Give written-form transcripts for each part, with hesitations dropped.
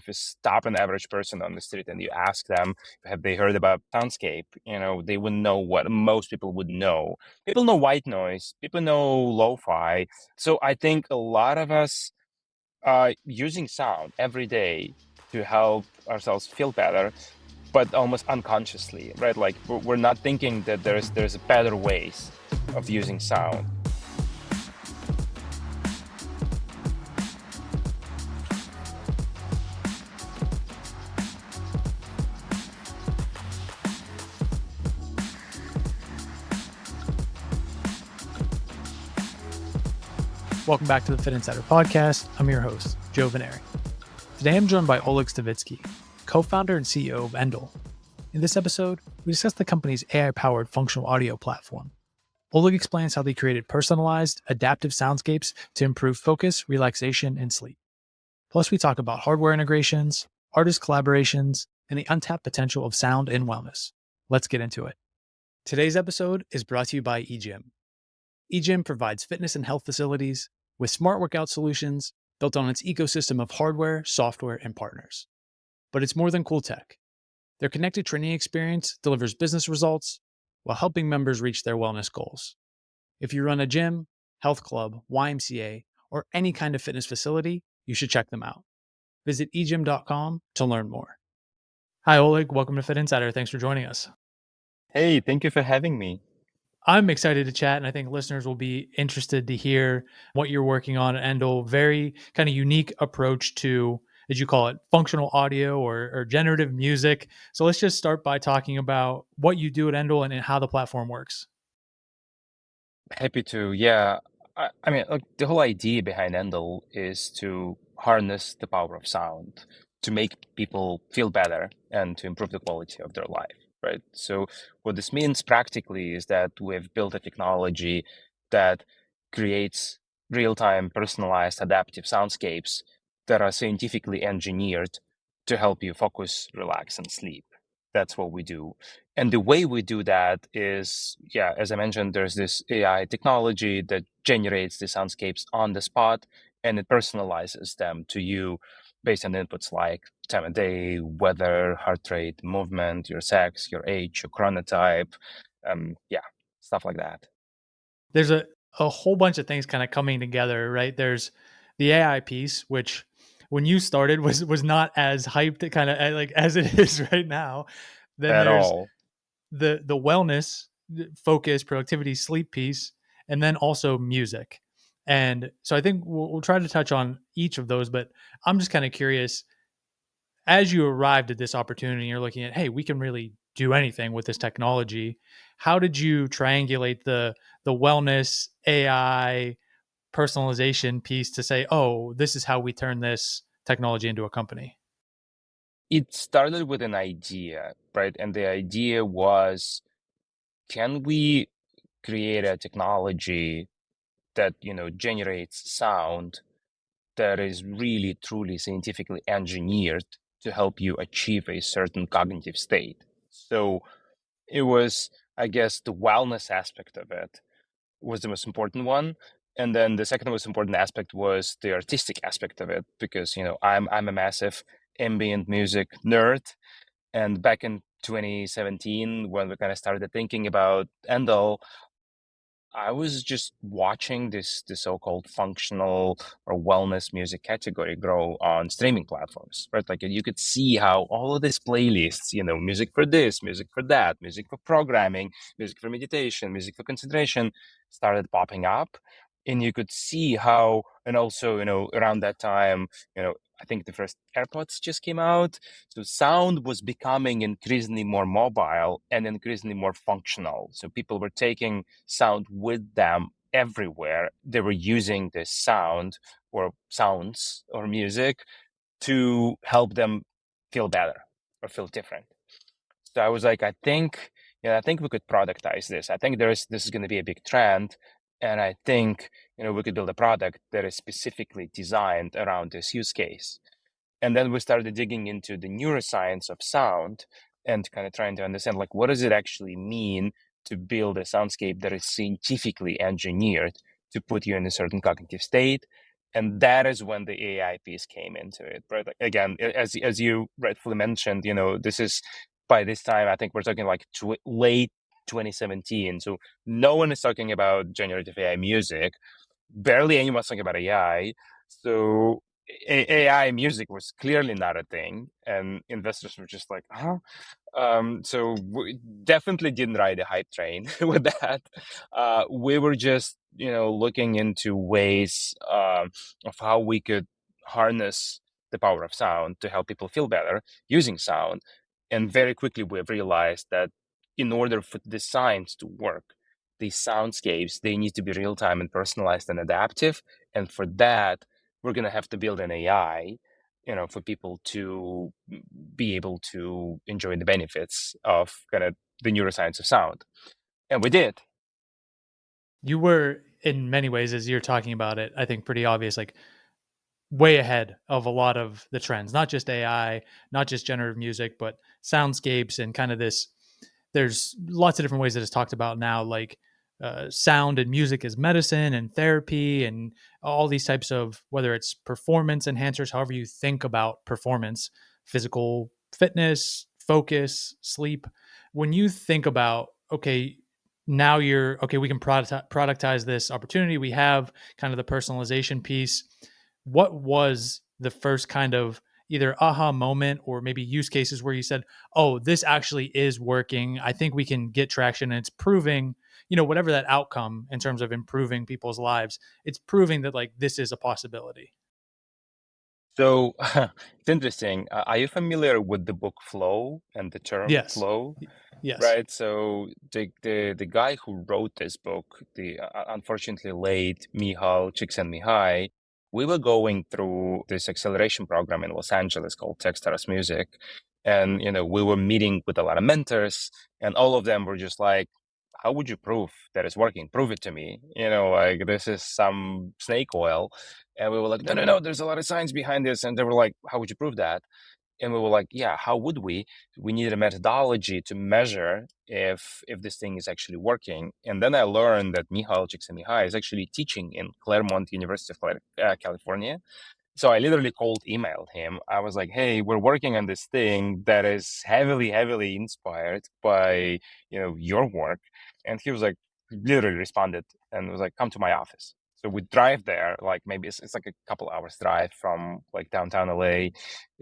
If you stop an average person on the street and you ask them, have they heard about soundscape? They wouldn't know what most people would know. People know white noise. People know lo-fi. So I think a lot of us are using sound every day to help ourselves feel better, but almost unconsciously, right? Like we're not thinking that there's better ways of using sound. Welcome back to the Fitt Insider Podcast. I'm your host, Joe Veneri. Today I'm joined by Oleg Stavitsky, co-founder and CEO of Endel. In this episode, we discuss the company's AI-powered functional audio platform. Oleg explains how they created personalized, adaptive soundscapes to improve focus, relaxation, and sleep. Plus, we talk about hardware integrations, artist collaborations, and the untapped potential of sound and wellness. Let's get into it. Today's episode is brought to you by EGYM. EGYM provides fitness and health facilities with smart workout solutions built on its ecosystem of hardware, software, and partners. But it's more than cool tech. Their connected training experience delivers business results while helping members reach their wellness goals. If you run a gym, health club, YMCA, or any kind of fitness facility, you should check them out. Visit egym.com to learn more. Hi, Oleg. Welcome to Fitt Insider. Thanks for joining us. Hey, thank you for having me. I'm excited to chat, and I think listeners will be interested to hear what you're working on at Endel. Very kind of unique approach to, as you call it, functional audio or generative music. So let's just start by talking about what you do at Endel and how the platform works. Happy to. Yeah. I mean, look, the whole idea behind Endel is to harness the power of sound to make people feel better and to improve the quality of their life, right? So what this means practically is that we've built a technology that creates real-time personalized adaptive soundscapes that are scientifically engineered to help you focus, relax, and sleep. That's what we do. And the way we do that is, yeah, as I mentioned, there's this AI technology that generates the soundscapes on the spot and it personalizes them to you based on inputs like time of day, weather, heart rate, movement, your sex, your age, your chronotype, yeah, stuff like that. There's a whole bunch of things kind of coming together, right? There's the AI piece, which when you started was not as hyped kind of like as it is right now. Then At there's all. the wellness, focus, productivity, sleep piece, and then also music. And so I think we'll try to touch on each of those, but I'm just kind of curious, as you arrived at this opportunity, you're looking at, hey, we can really do anything with this technology. How did you triangulate the wellness AI personalization piece to say, oh, this is how we turn this technology into a company? It started with an idea, right? And the idea was, can we create a technology that generates sound that is really truly scientifically engineered to help you achieve a certain cognitive state? So it was, I guess, the wellness aspect of it was the most important one, and then the second most important aspect was the artistic aspect of it, because I'm a massive ambient music nerd. And back in 2017, when we kind of started thinking about Endel, I was just watching the so-called functional or wellness music category grow on streaming platforms, right? Like you could see how all of these playlists, music for this, music for that, music for programming, music for meditation, music for concentration, started popping up. And you could see how, and also, around that time, I think the first AirPods just came out. So sound was becoming increasingly more mobile and increasingly more functional. So people were taking sound with them everywhere. They were using the sound or sounds or music to help them feel better or feel different. So I was like, I think we could productize this. I think this is going to be a big trend. And I think, we could build a product that is specifically designed around this use case. And then we started digging into the neuroscience of sound and kind of trying to understand, like, what does it actually mean to build a soundscape that is scientifically engineered to put you in a certain cognitive state? And that is when the AI piece came into it, right? Like, again, as you rightfully mentioned, this is, by this time, I think we're talking like late 2017. So no one is talking about generative AI music. Barely anyone's talking about AI. So AI music was clearly not a thing, and investors were just like, huh? So we definitely didn't ride a hype train with that. We were just, looking into ways of how we could harness the power of sound to help people feel better using sound. And very quickly we realized that in order for the science to work, these soundscapes, they need to be real time and personalized and adaptive. And for that, we're going to have to build an AI, for people to be able to enjoy the benefits of kind of the neuroscience of sound. And we did. You were, in many ways, as you're talking about it, I think pretty obvious, like way ahead of a lot of the trends, not just AI, not just generative music, but soundscapes and kind of this. There's lots of different ways that it's talked about now, like sound and music as medicine and therapy and all these types of, whether it's performance enhancers, however you think about performance, physical fitness, focus, sleep. When you think about, okay, now you're okay, we can productize this opportunity. We have kind of the personalization piece. What was the first kind of either aha moment or maybe use cases where you said, oh, this actually is working? I think we can get traction and it's proving, whatever that outcome in terms of improving people's lives, it's proving that like this is a possibility. So it's interesting. Are you familiar with the book Flow and the term Yes. flow? Yes. Right. So the guy who wrote this book, the unfortunately late Michal Csikszentmihalyi, we were going through this acceleration program in Los Angeles called Techstars Music, and we were meeting with a lot of mentors, and all of them were just like, "How would you prove that it's working? Prove it to me. Like this is some snake oil." And we were like, "No, no, no. There's a lot of science behind this." And they were like, "How would you prove that?" And we were like, yeah, how would we? We needed a methodology to measure if this thing is actually working. And then I learned that Michal Csikszentmihalyi is actually teaching in Claremont University of California. So I literally cold emailed him. I was like, hey, we're working on this thing that is heavily, heavily inspired by, your work. And he was like, literally responded and was like, come to my office. So we drive there, like maybe it's like a couple hours drive from like downtown LA.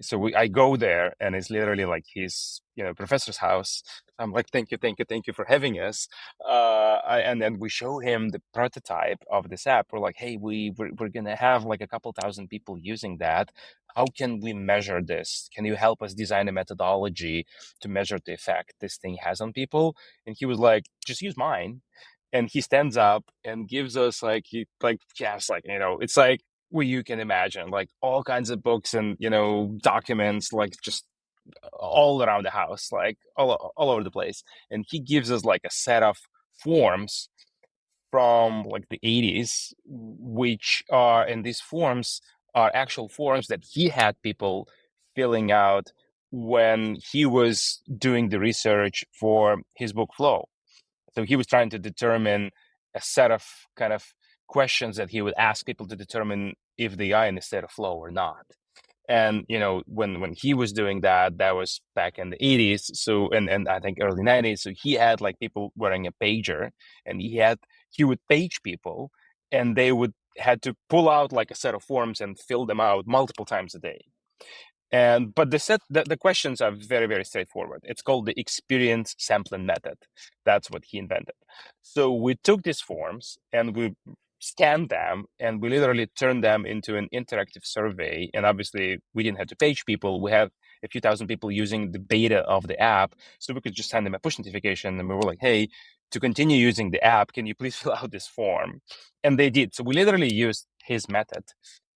So I go there and it's literally like his, professor's house. I'm like, thank you, thank you, thank you for having us. And then we show him the prototype of this app. We're like, hey, we're gonna have like a couple thousand people using that. How can we measure this? Can you help us design a methodology to measure the effect this thing has on people? And he was like, just use mine. And he stands up and gives us like yes, like it's like where you can imagine like all kinds of books and documents like just all around the house, like all over the place. And he gives us like a set of forms from like the 80s, which are, and these forms are actual forms that he had people filling out when he was doing the research for his book Flow. So he was trying to determine a set of kind of questions that he would ask people to determine if they are in a state of flow or not. And when he was doing that, that was back in the 80s, so and I think early 90s. So he had like people wearing a pager, and he would page people, and they would had to pull out like a set of forms and fill them out multiple times a day. And but the questions are very, very straightforward. It's called the experience sampling method. That's what he invented. So we took these forms and we scanned them, and we literally turned them into an interactive survey. And obviously we didn't have to page people. We have a few thousand people using the beta of the app, so we could just send them a push notification, and we were like, hey, to continue using the app, can you please fill out this form? And they did. So we literally used his method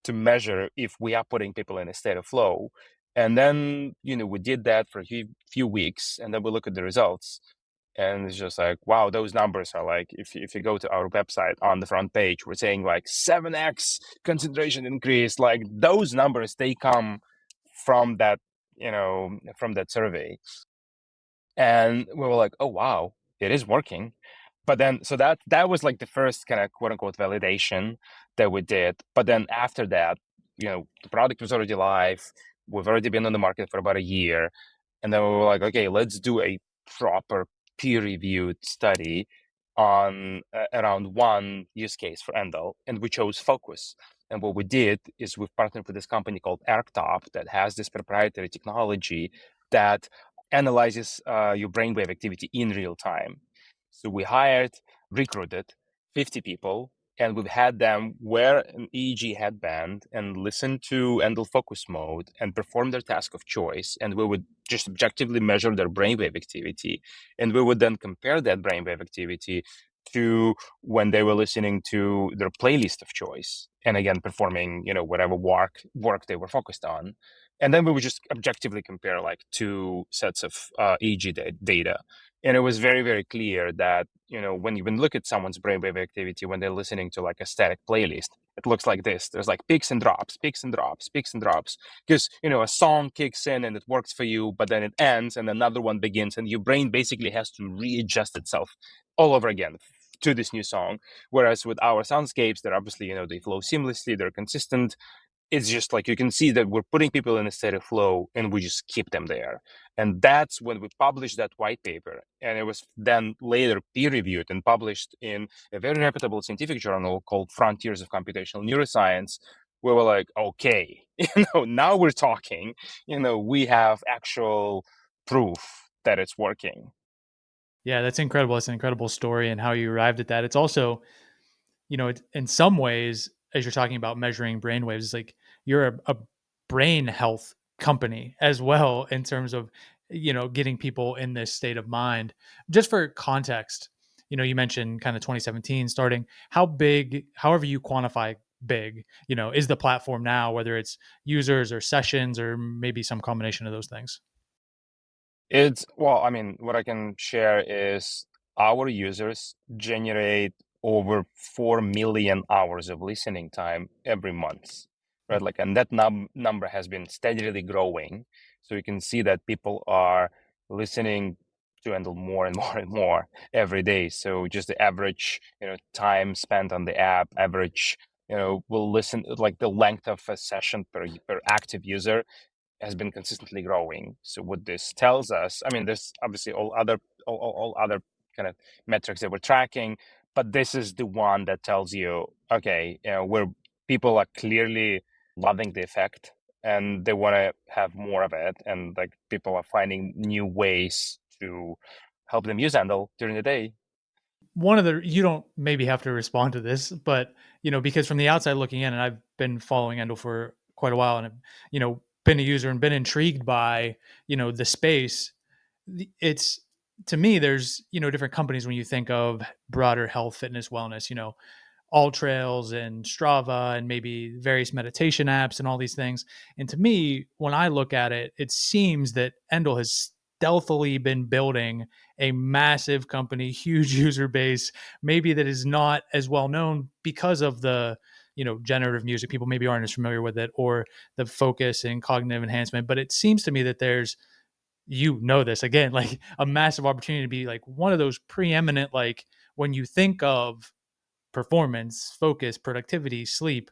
to measure if we are putting people in a state of flow. And then, we did that for a few weeks, and then we look at the results. And it's just like, wow, those numbers are like, if you go to our website on the front page, we're saying like 7x concentration increase. Like those numbers, they come from that, from that survey. And we were like, oh, wow, it is working. but then so that was like the first kind of quote unquote validation that we did. But then after that, the product was already live. We've already been on the market for about a year, and then we were like, okay, let's do a proper peer-reviewed study on around one use case for Endel, and we chose focus. And what we did is we've partnered with this company called AirTop that has this proprietary technology that analyzes your brainwave activity in real time. So we recruited 50 people, and we've had them wear an EEG headband and listen to Endel focus mode and perform their task of choice. And we would just objectively measure their brainwave activity. And we would then compare that brainwave activity to when they were listening to their playlist of choice. And again, performing, whatever work they were focused on. And then we would just objectively compare like two sets of EEG data. And it was very, very clear that, when you look at someone's brainwave activity, when they're listening to like a static playlist, it looks like this. There's like peaks and drops, peaks and drops, peaks and drops. Because, a song kicks in and it works for you, but then it ends and another one begins, and your brain basically has to readjust itself all over again to this new song. Whereas with our soundscapes, they're obviously, they flow seamlessly, they're consistent. It's just like you can see that we're putting people in a state of flow and we just keep them there. And that's when we published that white paper. And it was then later peer reviewed and published in a very reputable scientific journal called Frontiers of Computational Neuroscience. We were like, okay, now we're talking, we have actual proof that it's working. Yeah, that's incredible. It's an incredible story and how you arrived at that. It's also, in some ways, as you're talking about measuring brainwaves, it's like you're a brain health company as well in terms of, getting people in this state of mind. Just for context, you mentioned kind of 2017 starting. How big, however you quantify big, is the platform now, whether it's users or sessions or maybe some combination of those things? What I can share is our users generate over 4 million hours of listening time every month, right? Like, and that number has been steadily growing. So you can see that people are listening to Endel more and more and more every day. So just the average, time spent on the app, average, will listen, like the length of a session per active user has been consistently growing. So what this tells us, there's obviously all other kind of metrics that we're tracking, but this is the one that tells you, okay, where people are clearly loving the effect and they want to have more of it, and like people are finding new ways to help them use Endel during the day. One of the you don't maybe have to respond to this, but because from the outside looking in, and I've been following Endel for quite a while, and I've been a user and been intrigued by the space. It's to me, there's different companies when you think of broader health, fitness, wellness. All Trails and Strava and maybe various meditation apps and all these things. And to me, when I look at it, it seems that Endel has stealthily been building a massive company, huge user base, maybe that is not as well known because of the generative music. People maybe aren't as familiar with it, or the focus and cognitive enhancement. But it seems to me that there's this again, like a massive opportunity to be like one of those preeminent, like when you think of performance, focus, productivity, sleep,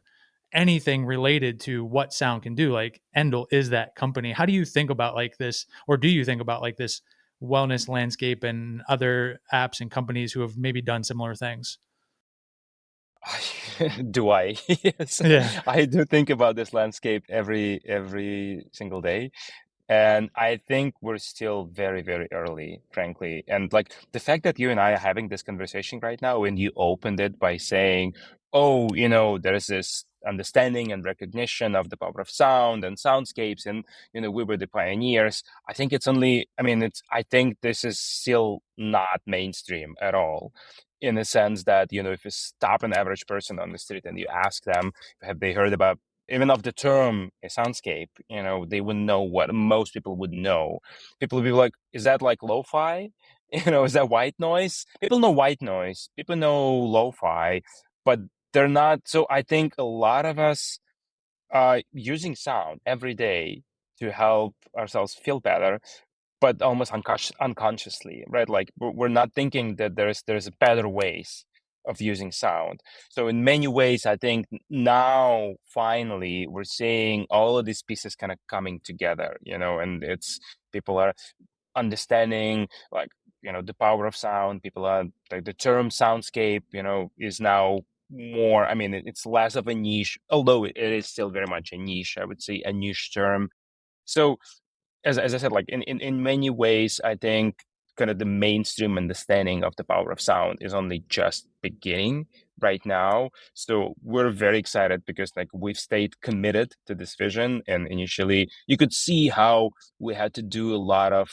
anything related to what sound can do. Like Endel is that company. How do you think about like this, or do you think about like this wellness landscape and other apps and companies who have maybe done similar things? Do I? Yes, Yeah. I do think about this landscape every single day. And I think we're still very, very early, frankly. And like the fact that you and I are having this conversation right now, and you opened it by saying, oh, there's this understanding and recognition of the power of sound and soundscapes, and, we were the pioneers. I think I think this is still not mainstream at all, in the sense that, if you stop an average person on the street and you ask them, have they heard about even of the term a soundscape, they wouldn't know what most people would know. People would be like, is that like lo-fi? Is that white noise? People know white noise. People know lo-fi, but they're not. So I think a lot of us are using sound every day to help ourselves feel better. but almost unconsciously, right? Like we're not thinking that there's better ways of using sound. So in many ways, I think now finally we're seeing all of these pieces kind of coming together, and it's people are understanding, like, the power of sound. People are like, the term soundscape, is now more, I mean, it's less of a niche, although it is still very much a niche, I would say a niche term. So as I said, like in many ways, I think kind of the mainstream understanding of the power of sound is only just beginning right now. So we're very excited because like we've stayed committed to this vision. And initially you could see how we had to do a lot of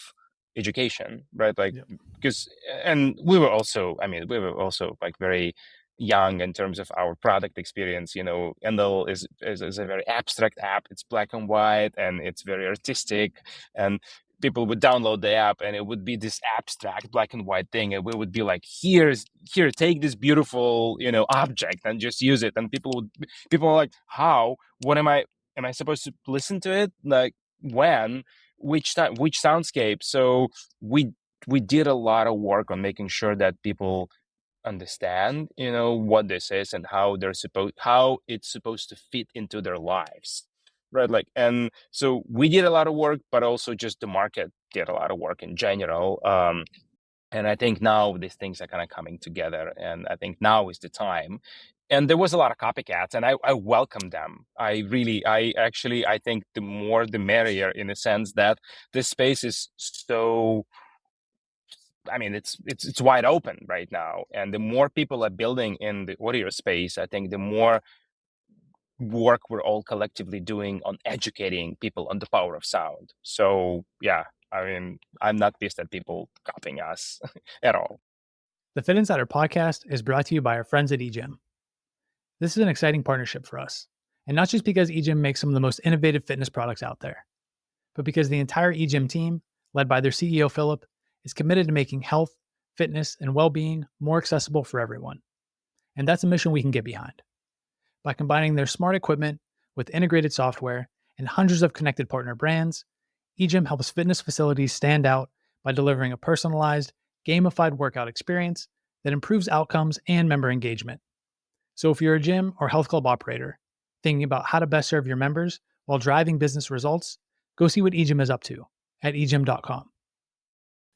education, right? Like, Yep. because, and we were also, I mean, we were also like very young in terms of our product experience. Endel is a very abstract app. It's black and white and it's very artistic, and people would download the app and it would be this abstract black and white thing, and we would be like, here, take this beautiful object and just use it. And people are like, how, what am I supposed to listen to it, like, when, which time, which soundscape? So we did a lot of work on making sure that people understand what this is and how it's supposed to fit into their lives, right? Like, and so we did a lot of work, but also just the market did a lot of work in general. And I think now these things are kind of coming together, and I think now is the time. And there was a lot of copycats, and I welcome them. I think the more the merrier, in a sense that this space is so, I mean, it's wide open right now, and the more people are building in the audio space, I think the more work we're all collectively doing on educating people on the power of sound. So yeah, I mean, I'm not pissed at people copying us at all. The Fit Insider Podcast is brought to you by our friends at EGYM. This is an exciting partnership for us, and not just because EGYM makes some of the most innovative fitness products out there, but because the entire EGYM team, led by their CEO Philip, is committed to making health, fitness, and well-being more accessible for everyone. And that's a mission we can get behind. By combining their smart equipment with integrated software and hundreds of connected partner brands, EGYM helps fitness facilities stand out by delivering a personalized, gamified workout experience that improves outcomes and member engagement. So if you're a gym or health club operator thinking about how to best serve your members while driving business results, go see what EGYM is up to at egym.com.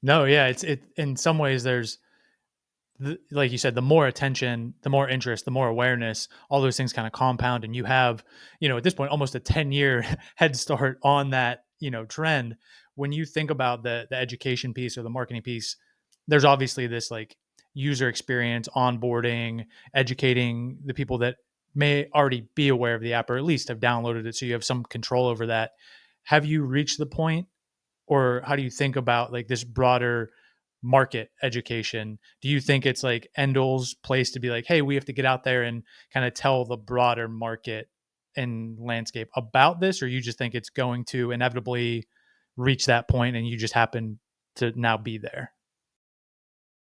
No, yeah, it's in some ways there's like you said, the more attention, the more interest, the more awareness, all those things kind of compound. And you have, at this point, almost a 10-year head start on that, trend. When you think about the education piece or the marketing piece, there's obviously this like user experience, onboarding, educating the people that may already be aware of the app or at least have downloaded it. So you have some control over that. Have you reached the point, or how do you think about like this broader market education? Do you think it's like Endel's place to be like, hey, we have to get out there and kind of tell the broader market and landscape about this, or you just think it's going to inevitably reach that point and you just happen to now be there?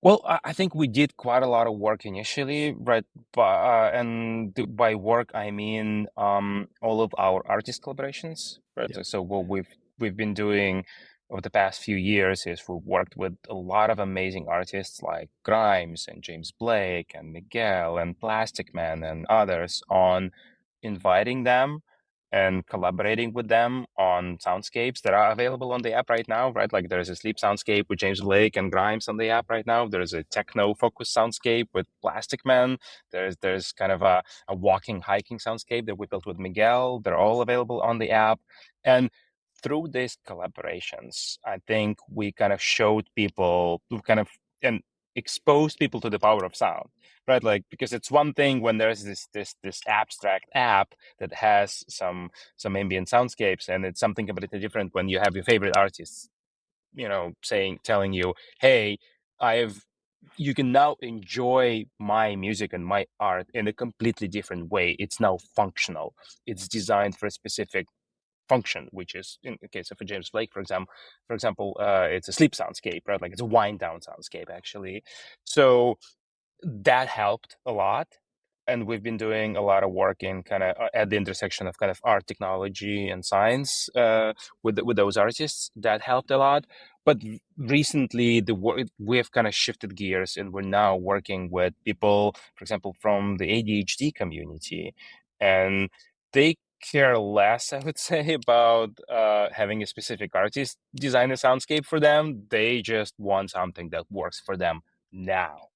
Well, I think we did quite a lot of work initially, right? By work, I mean all of our artist collaborations, right? Yep. So what we've been doing over the past few years is we've worked with a lot of amazing artists like Grimes and James Blake and Miguel and Plastic Man and others, on inviting them and collaborating with them on soundscapes that are available on the app right now, right? Like there's a sleep soundscape with James Blake and Grimes on the app right now. There's a techno focused soundscape with Plastic Man. There's kind of a walking, hiking soundscape that we built with Miguel. They're all available on the app. And through these collaborations, I think we kind of showed people, and exposed people to the power of sound, right? Like, because it's one thing when there's this abstract app that has some ambient soundscapes, and it's something completely different when you have your favorite artists, telling you, hey, I've you can now enjoy my music and my art in a completely different way. It's now functional. It's designed for a specific function, which is, in the case of a James Blake, for example, it's a sleep soundscape, right? Like it's a wind down soundscape, actually. So that helped a lot. And we've been doing a lot of work in kind of at the intersection of kind of art, technology, and science with those artists. That helped a lot. But recently, we've kind of shifted gears, and we're now working with people, for example, from the ADHD community, and they care less, I would say, about having a specific artist design a soundscape for them. They just want something that works for them now.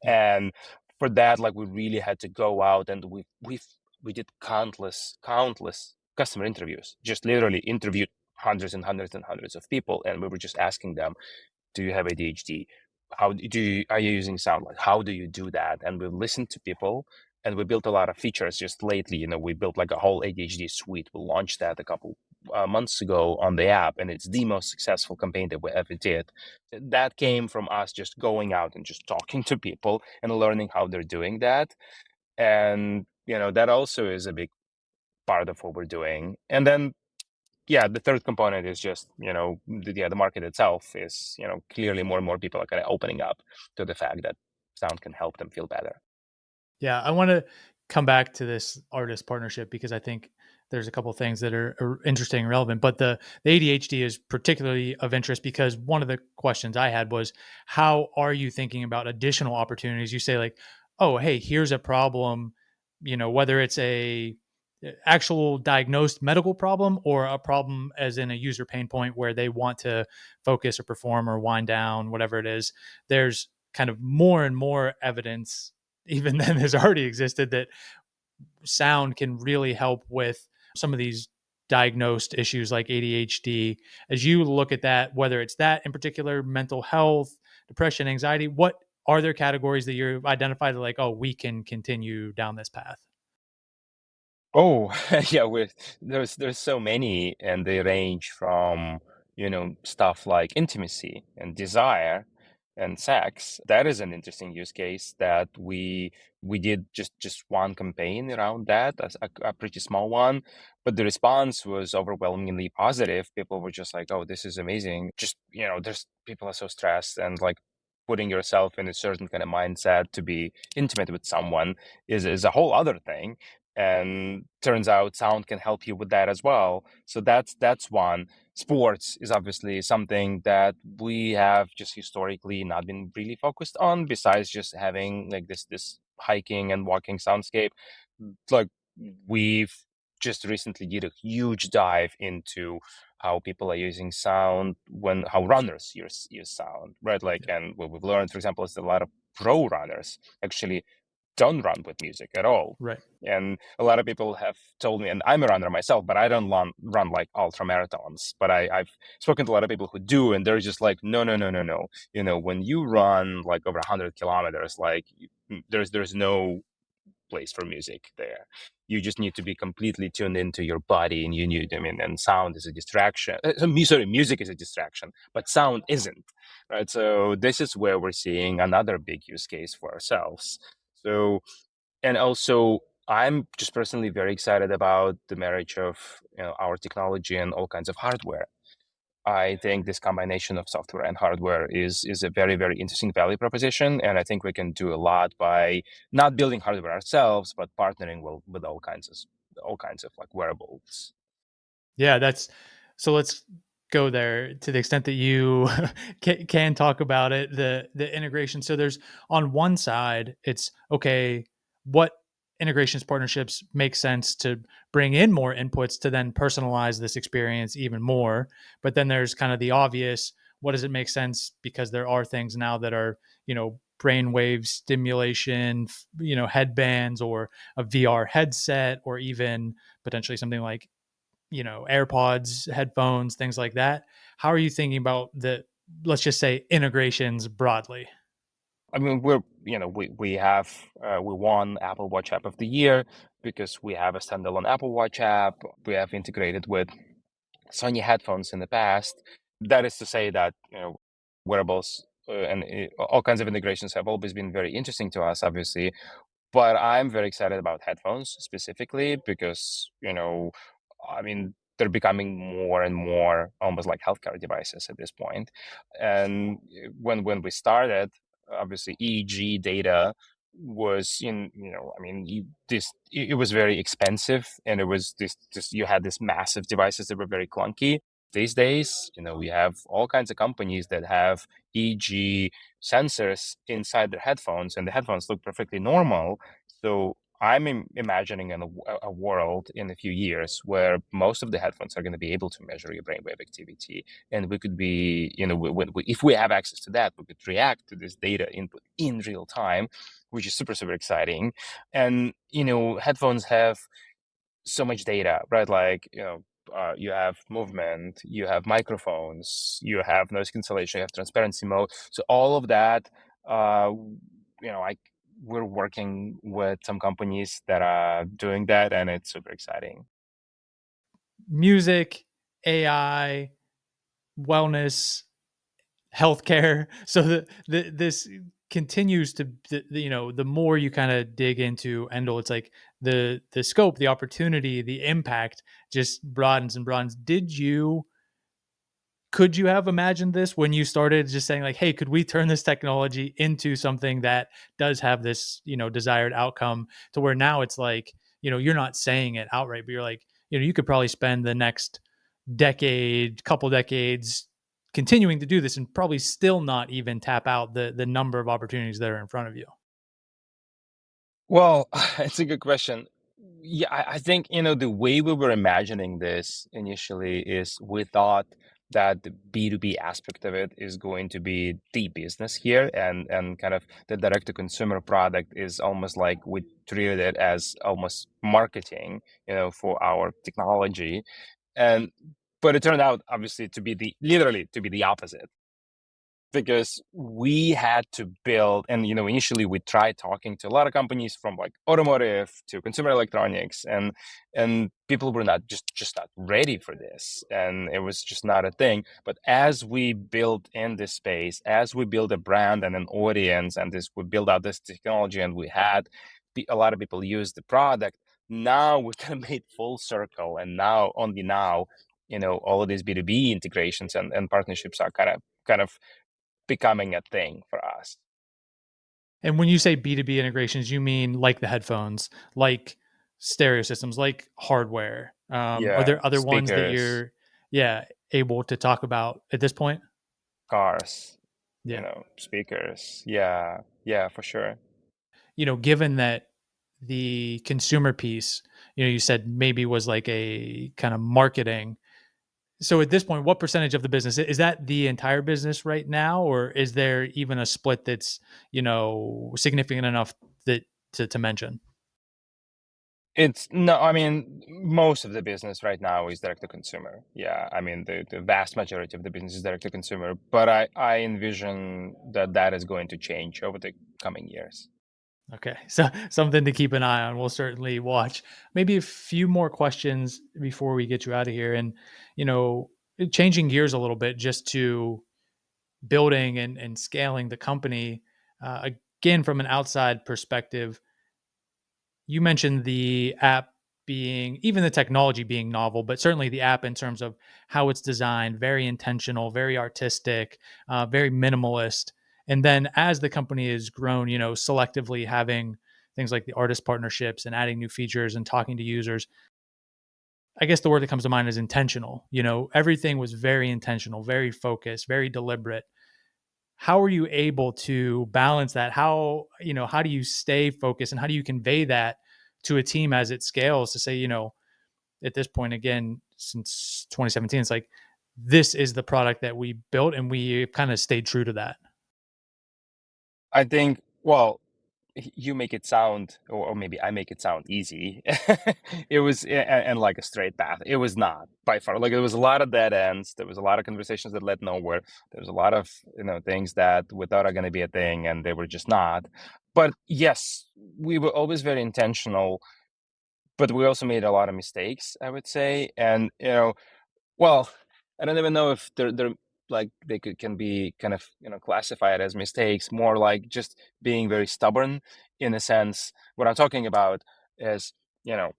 Yeah. And for that, like, we really had to go out, and we did countless customer interviews, just literally interviewed hundreds and hundreds and hundreds of people, and we were just asking them, do you have ADHD? Are you using sound? Like, how do you do that? And we listened to people, and we built a lot of features just lately. We built like a whole ADHD suite. We launched that a couple months ago on the app, and it's the most successful campaign that we ever did. That came from us just going out and just talking to people and learning how they're doing that. And that also is a big part of what we're doing. And then the third component is just the market itself is clearly more and more people are kind of opening up to the fact that sound can help them feel better. Yeah, I want to come back to this artist partnership because I think there's a couple things that are interesting and relevant. But the ADHD is particularly of interest because one of the questions I had was, how are you thinking about additional opportunities? You say like, oh, hey, here's a problem, whether it's a actual diagnosed medical problem or a problem as in a user pain point where they want to focus or perform or wind down, whatever it is. There's kind of more and more evidence even then has already existed that sound can really help with some of these diagnosed issues like ADHD. As you look at that, whether it's that in particular, mental health, depression, anxiety, what are there categories that you've identified that like, oh, we can continue down this path? Oh, yeah, there's so many, and they range from, stuff like intimacy and desire and sex. That is an interesting use case that we did just one campaign around that, a pretty small one, but the response was overwhelmingly positive. People were just like, "Oh, this is amazing." Just, there's people are so stressed, and like putting yourself in a certain kind of mindset to be intimate with someone is a whole other thing, and turns out sound can help you with that as well. So that's one. Sports is obviously something that we have just historically not been really focused on, besides just having like this hiking and walking soundscape. Like, we've just recently did a huge dive into how people are using sound, how runners use sound, right? Like, Yeah. and what we've learned, for example, is that a lot of pro runners actually don't run with music at all. Right. And a lot of people have told me, and I'm a runner myself, but I don't run like ultra marathons. But I've spoken to a lot of people who do, and they're just like, no, no, no, no, no. When you run like over 100 kilometers, like, there's no place for music there. You just need to be completely tuned into your body, and and sound is a distraction. Sorry, music is a distraction, but sound isn't, right? So this is where we're seeing another big use case for ourselves. So, and also, I'm just personally very excited about the marriage of our technology and all kinds of hardware. I think this combination of software and hardware is a very, very interesting value proposition, and I think we can do a lot by not building hardware ourselves, but partnering with all kinds of like wearables. Yeah, that's so let's go there to the extent that you can talk about it, the integration. So there's on one side, it's okay, what integrations partnerships make sense to bring in more inputs to then personalize this experience even more. But then there's kind of the obvious, what does it make sense because there are things now that are, brainwave stimulation, headbands or a VR headset or even potentially something like AirPods, headphones, things like that. How are you thinking about let's just say integrations broadly? I mean, we won Apple Watch App of the Year because we have a standalone Apple Watch app. We have integrated with Sony headphones in the past. That is to say that wearables and all kinds of integrations have always been very interesting to us, obviously. But I'm very excited about headphones specifically because I mean, they're becoming more and more almost like healthcare devices at this point. And when we started, obviously EEG data was in, I mean, it was very expensive, and it was this you had this massive devices that were very clunky. These days, we have all kinds of companies that have EG sensors inside their headphones, and the headphones look perfectly normal. So I'm imagining a world in a few years where most of the headphones are going to be able to measure your brainwave activity, and we could be, if we have access to that, we could react to this data input in real time, which is super, super exciting. And, headphones have so much data, right? Like, you have movement, you have microphones, you have noise cancellation, you have transparency mode. So all of that, uh, we're working with some companies that are doing that, and it's super exciting. Music, AI, wellness, healthcare. So this continues to the more you kind of dig into Endel, it's like the scope, the opportunity, the impact just broadens and broadens. Could you have imagined this when you started, just saying like, hey, could we turn this technology into something that does have this, desired outcome, to where now it's like, you're not saying it outright, but you're like, you could probably spend the next decade, couple decades continuing to do this and probably still not even tap out the number of opportunities that are in front of you. Well, it's a good question. Yeah, I think, the way we were imagining this initially is we thought that the B2B aspect of it is going to be the business here, and kind of the direct to consumer product is almost like we treated it as almost marketing, for our technology. And but it turned out obviously to be literally to be the opposite, because we had to build, and initially we tried talking to a lot of companies from like automotive to consumer electronics, and people were not just not ready for this, and it was just not a thing. But as we build in this space, as we build a brand and an audience, and this we build out this technology, and we had a lot of people use the product, now we're kind of made full circle, and now all of these B2B integrations and partnerships are kind of becoming a thing for us. And when you say B2B integrations, you mean like the headphones, like stereo systems, like hardware. Are Yeah, there other ones that speakers, you're, yeah, able to talk about at this point? cars, Yeah. speakers. Yeah, yeah, for sure. Given that the consumer piece, you said maybe was like a kind of marketing. So at this point, what percentage of the business is that, the entire business right now, or is there even a split that's, significant enough that to mention? It's no, I mean, most of the business right now is direct to consumer. Yeah, I mean, the vast majority of the business is direct to consumer, but I envision that is going to change over the coming years. Okay. So something to keep an eye on. We'll certainly watch. Maybe a few more questions before we get you out of here. And, you know, changing gears a little bit just to building and scaling the company. Again, from an outside perspective, you mentioned the app being, even the technology being novel, but certainly the app in terms of how it's designed, very intentional, very artistic, very minimalist. And then as the company has grown, selectively having things like the artist partnerships and adding new features and talking to users, I guess the word that comes to mind is intentional. Everything was very intentional, very focused, very deliberate. How are you able to balance that? How do you stay focused, and how do you convey that to a team as it scales, to say, at this point, again, since 2017, it's like, this is the product that we built and we kind of stayed true to that. I think, well, you make it sound, or maybe I make it sound easy. It was, and like a straight path. It was not by far. Like, there was a lot of dead ends. There was a lot of conversations that led nowhere. There was a lot of things that we thought are going to be a thing, and they were just not. But yes, we were always very intentional. But we also made a lot of mistakes, I would say, and well, I don't even know if they're like they can be kind of classified as mistakes, more like just being very stubborn in a sense. What I'm talking about is, you know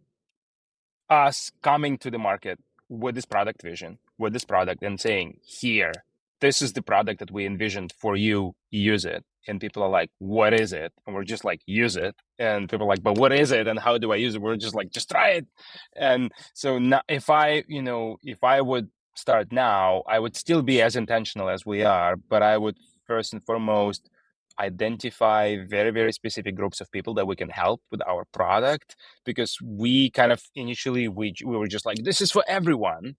us coming to the market with this product vision, with this product, and saying, here, this is the product that we envisioned for you, use it. And people are like, what is it? And we're just like, use it. And people are like, but what is it? And how do I use it? We're just like, just try it. And so now, if I would start now, I would still be as intentional as we are, but I would first and foremost identify very, very specific groups of people that we can help with our product, because we kind of initially, we were just like, this is for everyone.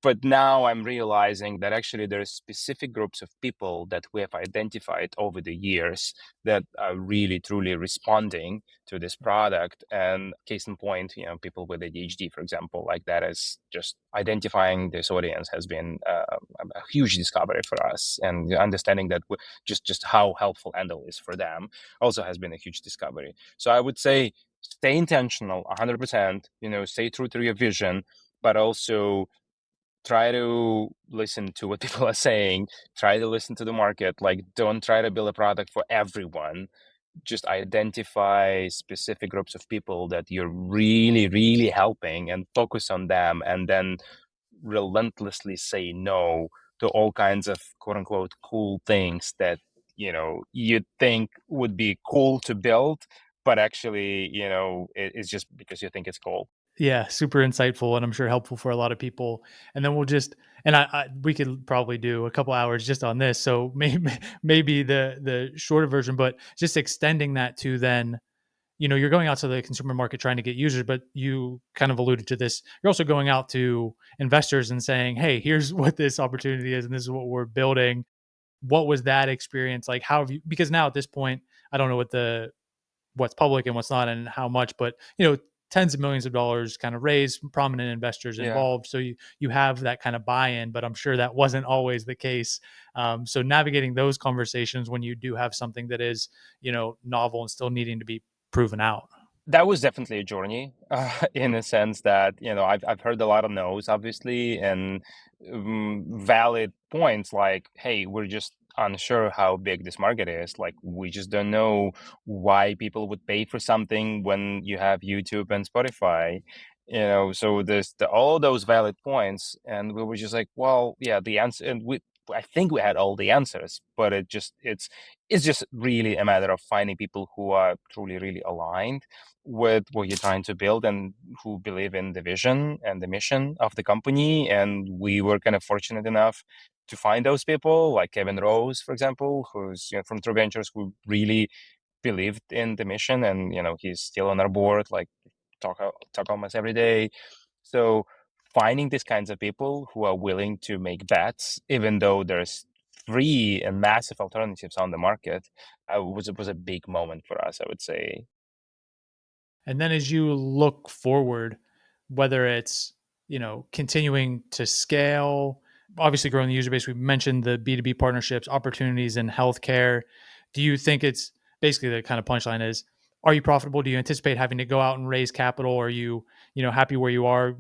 But now I'm realizing that actually there are specific groups of people that we have identified over the years that are really truly responding to this product. And case in point, people with ADHD, for example, like that is just identifying this audience has been a huge discovery for us. And understanding that just how helpful Endel is for them also has been a huge discovery. So I would say stay intentional 100%, stay true to your vision, but also try to listen to what people are saying, try to listen to the market. Like, don't try to build a product for everyone. Just identify specific groups of people that you're really, really helping and focus on them, and then relentlessly say no to all kinds of quote unquote cool things that you think would be cool to build, but actually it's just because you think it's cool. Yeah, super insightful, and I'm sure helpful for a lot of people. And then we'll just and I we could probably do a couple hours just on this. So maybe the shorter version, but just extending that to then, you're going out to the consumer market trying to get users, but you kind of alluded to this. You're also going out to investors and saying, "Hey, here's what this opportunity is, and this is what we're building." What was that experience like? How have you? Because now at this point, I don't know what's public and what's not and how much, but tens of millions of dollars kind of raised, prominent investors Yeah. involved, so you have that kind of buy-in, but I'm sure that wasn't always the case. So navigating those conversations when you do have something that is novel and still needing to be proven out. That was definitely a journey, in a sense that I've heard a lot of no's, obviously, and valid points like, "Hey, we're just unsure how big this market is. Like, we just don't know why people would pay for something when you have YouTube and Spotify." So there's all those valid points, and we were just like, "Well, yeah, the answer." And I think we had all the answers, but it's just really a matter of finding people who are truly, really aligned with what you're trying to build and who believe in the vision and the mission of the company. And we were kind of fortunate enough to find those people, like Kevin Rose, for example, who's from True Ventures, who really believed in the mission, and he's still on our board, like talk almost every day. So finding these kinds of people who are willing to make bets, even though there's free and massive alternatives on the market, was a big moment for us, I would say. And then as you look forward, whether it's, continuing to scale, obviously growing the user base, we mentioned the B2B partnerships, opportunities in healthcare. Do you think it's basically the kind of punchline is, are you profitable? Do you anticipate having to go out and raise capital? Are you, happy where you are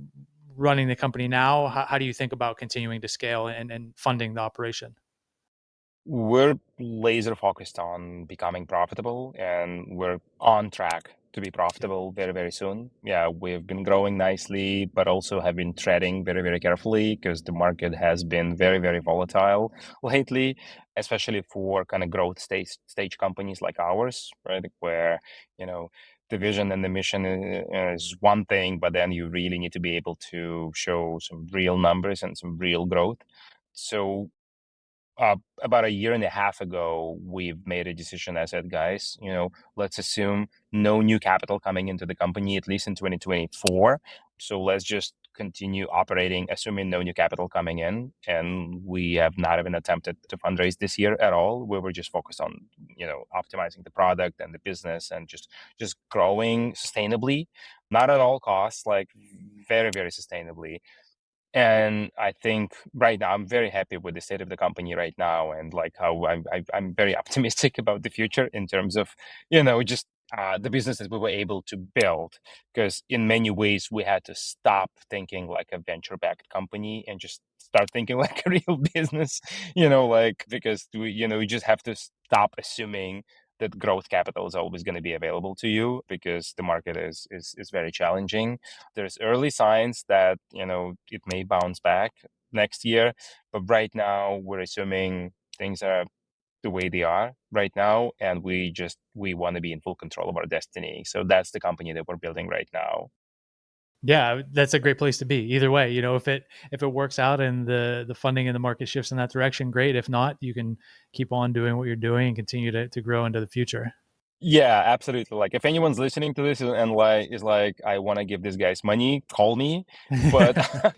running the company now? How do you think about continuing to scale and funding the operation? We're laser focused on becoming profitable, and we're on track to be Yeah. profitable very, very soon. Yeah, we've been growing nicely, but also have been treading very, very carefully because the market has been very, very volatile lately, especially for kind of growth stage companies like ours, right? Where, you know, the vision and the mission is one thing, but then you really need to be able to show some real numbers and some real growth. So about a year and a half ago, we've made a decision. I said, guys, let's assume no new capital coming into the company, at least in 2024. So let's just continue operating, assuming no new capital coming in. And we have not even attempted to fundraise this year at all. We were just focused on, optimizing the product and the business and just growing sustainably, not at all costs, like very, very sustainably. And I think right now I'm very happy with the state of the company right now, and like how I'm very optimistic about the future in terms of just the business that we were able to build. Because in many ways we had to stop thinking like a venture-backed company and just start thinking like a real business. Like, because you just have to stop assuming that growth capital is always going to be available to you, because the market is very challenging. There's early signs that it may bounce back, next year. But right now, we're assuming things are the way they are right now, and we want to be in full control of our destiny. So that's the company that we're building right now. Yeah, that's a great place to be. Either way, if it works out and the funding and the market shifts in that direction, great. If not, you can keep on doing what you're doing and continue to grow into the future. Yeah, absolutely. Like if anyone's listening to this and like is like, I want to give these guys money, call me. But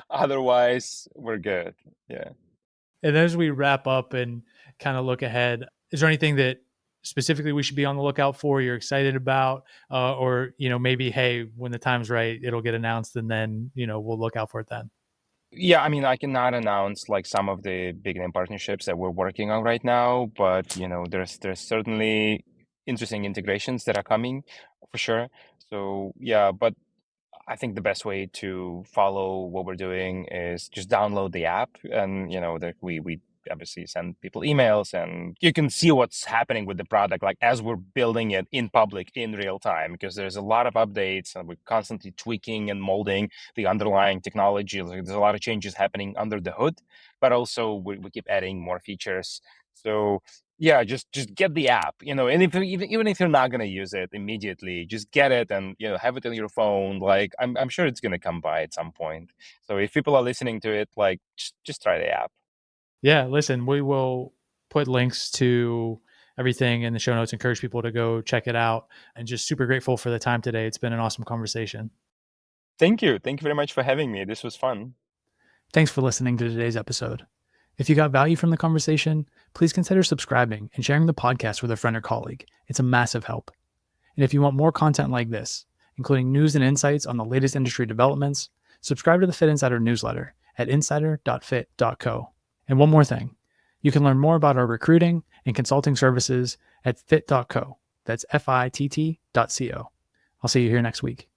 otherwise we're good. Yeah. And as we wrap up and kind of look ahead, is there anything that specifically we should be on the lookout for? You're excited about, or maybe hey, when the time's right, it'll get announced, and then we'll look out for it then. Yeah, I mean, I cannot announce like some of the big name partnerships that we're working on right now, but there's certainly interesting integrations that are coming for sure. So yeah, but I think the best way to follow what we're doing is just download the app, and that we obviously send people emails, and you can see what's happening with the product, like as we're building it in public in real time, because there's a lot of updates, and we're constantly tweaking and molding the underlying technology. Like, there's a lot of changes happening under the hood, but also we keep adding more features. So yeah, just get the app, and if even if you're not gonna use it immediately, just get it and have it on your phone. Like I'm sure it's gonna come by at some point. So if people are listening to it, like just try the app. Yeah, listen, we will put links to everything in the show notes. Encourage people to go check it out, and just super grateful for the time today. It's been an awesome conversation. Thank you very much for having me. This was fun. Thanks for listening to today's episode. If you got value from the conversation, please consider subscribing and sharing the podcast with a friend or colleague. It's a massive help. And if you want more content like this, including news and insights on the latest industry developments, subscribe to the Fitt Insider newsletter at insider.fit.co. And one more thing, you can learn more about our recruiting and consulting services at fit.co. That's FITT.co. I'll see you here next week.